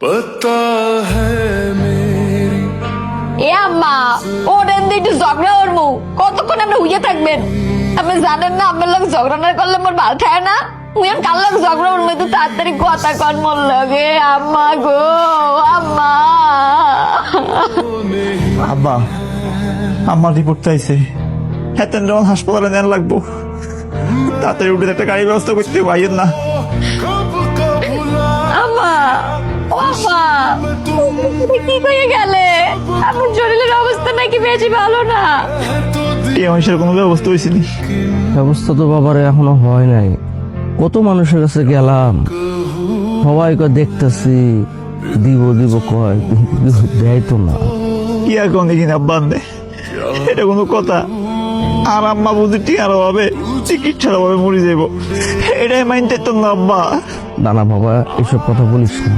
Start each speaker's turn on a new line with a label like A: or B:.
A: पता है मेरी
B: এ আম্মা ওরেন দিয়ে একটু ঝগড়া করবো কতক্ষণ আপনি উইয়ে থাকবেন আপনি জানেন না আমার লোক ঝগড়া না করলে মোর ভালো থাকে না মুই এখন কার লোক ঝগড়া করবো একটু তাড়াতাড়ি কথা কন মোর লগে আম্মা গো আম্মা
C: আব্বা আমার রিপোর্ট চাইছে হেতেন যখন হাসপাতালে নেন লাগবো তাড়াতাড়ি উঠে একটা গাড়ি ব্যবস্থা করতে পাইয়েন না
A: कब का भुला
B: আম্মা ও আম্মা তুমি কি কইয়ে গেলে আপনার শরীরের অবস্থা নাকি বেশি ভালো না
C: এই মানুষের কোনো ব্যবস্থা হয়েছে নি
D: ব্যবস্থা তো বাবার এখনো হয় নাই। কত মানুষের কাছে গেলাম, সবাই কয় দেখতেছি দিব দিব কয়, কিন্তু দেয় তো না।
C: কি আর কোন দিন আব্বা আনবে এটা কোনো কথা? আর আম্মা বুঝি টিকার অভাবে চিকিৎসার অভাবে মরে যাইব, এটাই মাইন্ড তো না আব্বা।
D: না না বাবা, এসব কথা বলিস না।